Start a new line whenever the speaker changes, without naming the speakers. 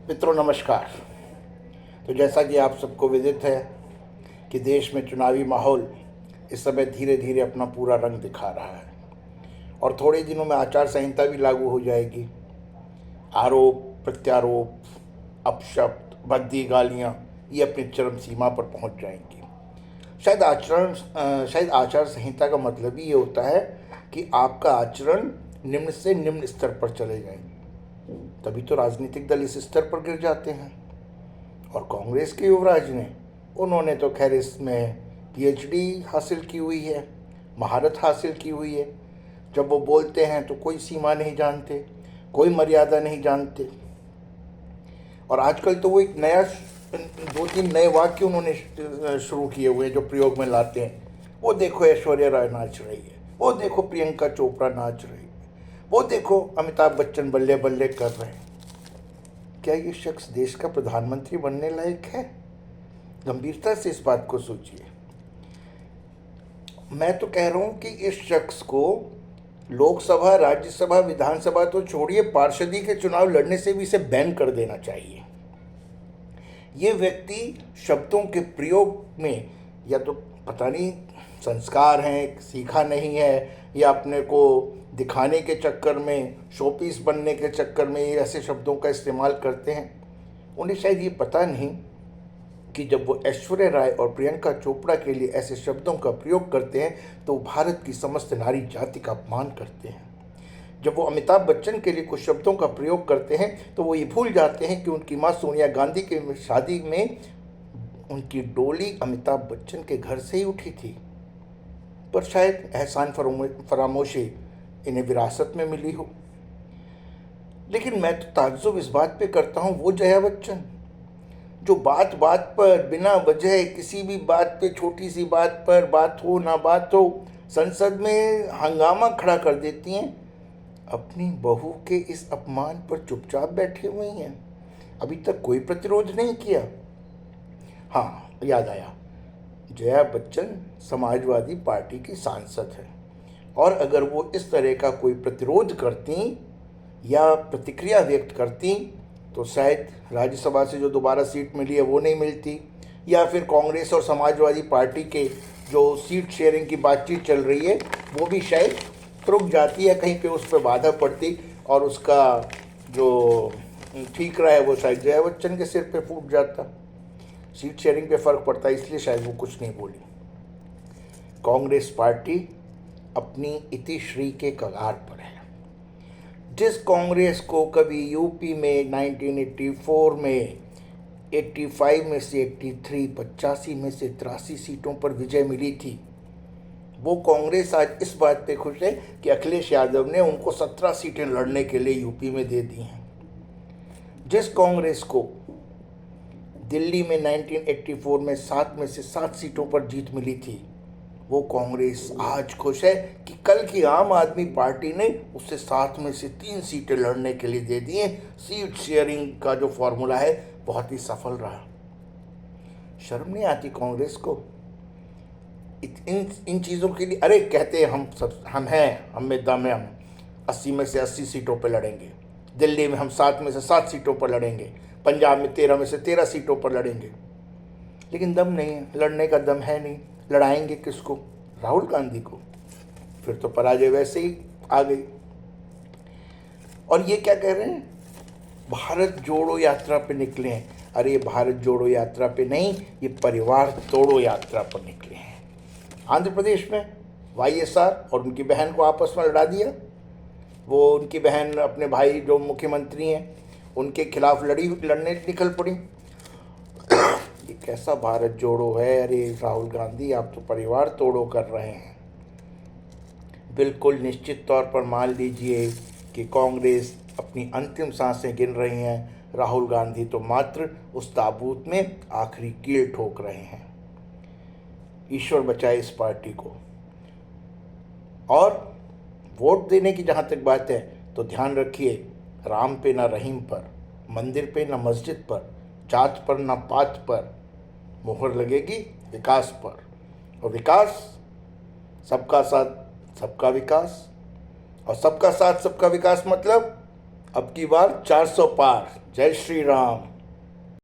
मित्रों नमस्कार। तो जैसा कि आप सबको विदित है कि देश में चुनावी माहौल इस समय धीरे धीरे अपना पूरा रंग दिखा रहा है और थोड़े दिनों में आचार संहिता भी लागू हो जाएगी। आरोप प्रत्यारोप, अपशब्द, भद्दी गालियाँ ये अपनी चरम सीमा पर पहुंच जाएंगी। शायद आचार संहिता का मतलब ही ये होता है कि आपका आचरण निम्न से निम्न स्तर पर चले जाए। तभी तो राजनीतिक दल इस स्तर पर गिर जाते हैं। और कांग्रेस के युवराज ने उन्होंने तो खैर इसमें पीएचडी हासिल की हुई है, महारत हासिल की हुई है। जब वो बोलते हैं तो कोई सीमा नहीं जानते, कोई मर्यादा नहीं जानते। और आजकल तो वो एक नया 2-3 नए वाक्य उन्होंने शुरू किए हुए हैं जो प्रयोग में लाते हैं। वो देखो ऐश्वर्या राय नाच रही है, वो देखो प्रियंका चोपड़ा नाच रही है, वो देखो अमिताभ बच्चन बल्ले बल्ले कर रहे हैं। क्या ये शख्स देश का प्रधानमंत्री बनने लायक है? गंभीरता से इस बात को सोचिए। मैं तो कह रहा हूं कि इस शख्स को लोकसभा, राज्यसभा, विधानसभा तो छोड़िए, पार्षदी के चुनाव लड़ने से भी इसे बैन कर देना चाहिए। ये व्यक्ति शब्दों के प्रयोग में या तो पता नहीं संस्कार हैं, सीखा नहीं है, या अपने को दिखाने के चक्कर में, शोपीस बनने के चक्कर में ये ऐसे शब्दों का इस्तेमाल करते हैं। उन्हें शायद ये पता नहीं कि जब वो ऐश्वर्या राय और प्रियंका चोपड़ा के लिए ऐसे शब्दों का प्रयोग करते हैं तो भारत की समस्त नारी जाति का अपमान करते हैं। जब वो अमिताभ बच्चन के लिए कुछ शब्दों का प्रयोग करते हैं तो वो ये भूल जाते हैं कि उनकी माँ सोनिया गांधी के शादी में उनकी डोली अमिताभ बच्चन के घर से ही उठी थी। पर शायद एहसान फरामोशी इन्हें विरासत में मिली हो। लेकिन मैं तो ताज्जुब इस बात पे करता हूँ, वो जया बच्चन जो बात बात पर बिना वजह किसी भी बात पे, छोटी सी बात पर, बात हो ना बात हो, संसद में हंगामा खड़ा कर देती हैं, अपनी बहू के इस अपमान पर चुपचाप बैठी हुई हैं। अभी तक कोई प्रतिरोध नहीं किया। हाँ, याद आया, जया बच्चन समाजवादी पार्टी की सांसद है और अगर वो इस तरह का कोई प्रतिरोध करती या प्रतिक्रिया व्यक्त करती तो शायद राज्यसभा से जो दोबारा सीट मिली है वो नहीं मिलती, या फिर कांग्रेस और समाजवादी पार्टी के जो सीट शेयरिंग की बातचीत चल रही है वो भी शायद रुक जाती है, कहीं पे उस पर बाधा पड़ती और उसका जो ठीक रहा है वो शायद जया बच्चन के सिर पे फूट जाता। सीट शेयरिंग पे फर्क पड़ता है, इसलिए शायद वो कुछ नहीं बोली। कांग्रेस पार्टी अपनी इतिश्री के कगार पर है। जिस कांग्रेस को कभी यूपी में 1984 में 85 में से 83, 85 में से 83 सीटों पर विजय मिली थी, वो कांग्रेस आज इस बात पे खुश है कि अखिलेश यादव ने उनको 17 सीटें लड़ने के लिए यूपी में दे दी हैं। जिस कांग्रेस को दिल्ली में 1984 में 7 में से 7 सीटों पर जीत मिली थी, वो कांग्रेस आज खुश है कि कल की आम आदमी पार्टी ने उससे 7 में से 3 सीटें लड़ने के लिए दे दी हैं। सीट शेयरिंग का जो फॉर्मूला है बहुत ही सफल रहा। शर्म नहीं आती कांग्रेस को इन चीज़ों के लिए? अरे कहते हैं हम हैं, हम में दम है, हम 80 में से 80 सीटों पर लड़ेंगे, दिल्ली में हम 7 में से 7 सीटों पर लड़ेंगे, पंजाब में 13 में से 13 सीटों पर लड़ेंगे। लेकिन दम नहीं है, लड़ने का दम है नहीं। लड़ाएंगे किसको? राहुल गांधी को। फिर तो पराजय वैसे ही आ गई। और ये क्या कह रहे हैं? भारत जोड़ो यात्रा पे निकले हैं। अरे भारत जोड़ो यात्रा पे नहीं, ये परिवार तोड़ो यात्रा पर निकले हैं। आंध्र प्रदेश में वाईएसआर और उनकी बहन को आपस में लड़ा दिया। वो उनकी बहन अपने भाई जो मुख्यमंत्री हैं उनके खिलाफ लड़ने निकल पड़ी। ये कैसा भारत जोड़ो है? अरे राहुल गांधी, आप तो परिवार तोड़ो कर रहे हैं। बिल्कुल निश्चित तौर पर मान लीजिए कि कांग्रेस अपनी अंतिम सांसें गिन रही हैं, राहुल गांधी तो मात्र उस ताबूत में आखिरी कील ठोक रहे हैं। ईश्वर बचाए इस पार्टी को। और वोट देने की जहाँ तक बात है तो ध्यान रखिए, राम पे ना रहीम पर, मंदिर पे ना मस्जिद पर, जात पर ना पात पर मोहर लगेगी विकास पर। और विकास, सबका साथ सबका विकास, और सबका साथ सबका विकास मतलब अब की बार 400 पार। जय श्री राम।